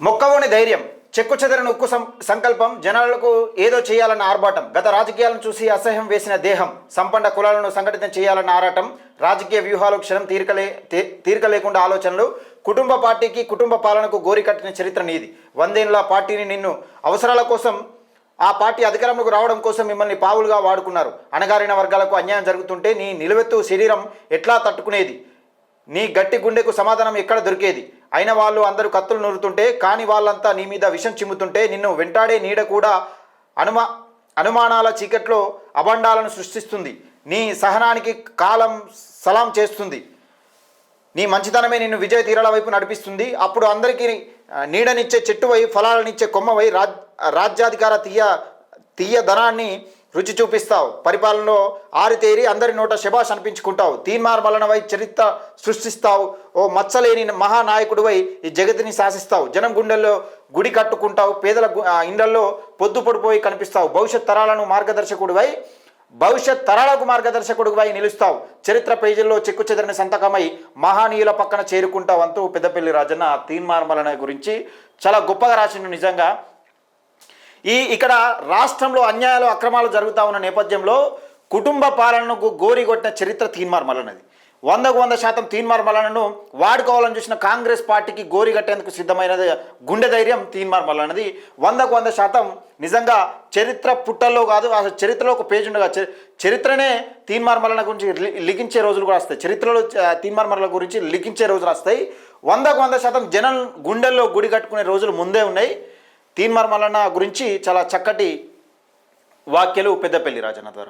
మొక్కవోని ధైర్యం చెక్కు చెదరని ఉక్కు సంకల్పం జనాలకు ఏదో చేయాలన్న ఆర్భాటం గత రాజకీయాలను చూసి అసహ్యం వేసిన దేహం సంపన్న కులాలను సంఘటితం చేయాలన్న ఆరాటం రాజకీయ వ్యూహాలు క్షణం తీరిక లేకుండా ఆలోచనలు కుటుంబ పార్టీకి కుటుంబ పాలనకు గోరికట్టిన చరిత్ర నీది. 100 ఏళ్ల పార్టీని నిన్ను అవసరాల కోసం ఆ పార్టీ అధికారంలోకి రావడం కోసం మిమ్మల్ని పావులుగా వాడుకున్నారు. అణగారిన వర్గాలకు అన్యాయం జరుగుతుంటే నీ నిలువెత్తు శరీరం ఎట్లా తట్టుకునేది? నీ గట్టి గుండెకు సమాధానం ఎక్కడ దొరికేది? అయిన వాళ్ళు అందరూ కత్తులు నూరుతుంటే కానీ వాళ్ళంతా నీ మీద విషం చిమ్ముతుంటే నిన్ను వెంటాడే నీడ కూడా అనుమానాల చీకట్లో అభండాలను సృష్టిస్తుంది. నీ సహనానికి కాలం సలాం చేస్తుంది. నీ మంచితనమే నిన్ను విజయ తీరాల వైపు నడిపిస్తుంది. అప్పుడు అందరికీ నీడనిచ్చే చెట్టువై ఫలాలనిచ్చే కొమ్మవై రాజ్యాధికార తీయదనాన్ని రుచి చూపిస్తావు. పరిపాలనలో ఆరితేరి అందరి నోట శభాష్ అనిపించుకుంటావు. తీన్మార్ మలనవై చరిత్ర సృష్టిస్తావు. ఓ మచ్చలేని మహానాయకుడివై ఈ జగతిని శాసిస్తావు. జనం గుండెల్లో గుడి కట్టుకుంటావు. పేదల ఇండ్లలో పొద్దు పొడిపోయి కనిపిస్తావు. భవిష్యత్ తరాలకు మార్గదర్శకుడివై నిలుస్తావు. చరిత్ర పేజీల్లో చెక్కు చెదరని సంతకమై మహానీయుల పక్కన చేరుకుంటావు అంటూ పెద్దపల్లి రాజన్న తీన్మార్ మలన గురించి చాలా గొప్పగా రాసిండు. నిజంగా ఇక్కడ రాష్ట్రంలో అన్యాయాలు అక్రమాలు జరుగుతూ ఉన్న నేపథ్యంలో కుటుంబ పాలనకు గోరిగొట్టిన చరిత్ర తీన్మార్ మల్లనది. 100% తీన్మార్ మల్లనను వాడుకోవాలని చూసిన కాంగ్రెస్ పార్టీకి గోరిగట్టేందుకు సిద్ధమైనది గుండె ధైర్యం తీన్మార్ మల్లనది. 100% నిజంగా చరిత్ర పుట్టల్లో కాదు, అసలు చరిత్రలో ఒక పేజ్ ఉండగా చరిత్రనే తీన్మార్ మల్లన గురించి లిఖించే రోజులు కూడా వస్తాయి. చరిత్రలో తీన్మార్ మల్లన గురించి లిఖించే రోజులు వస్తాయి. 100% జనం గుండెల్లో గుడి కట్టుకునే రోజులు ముందే ఉన్నాయి. తీన్మార్ మల్లన గురించి చాలా చక్కటి వ్యాఖ్యలు పెద్దపల్లి రాజన్న ద్వారా.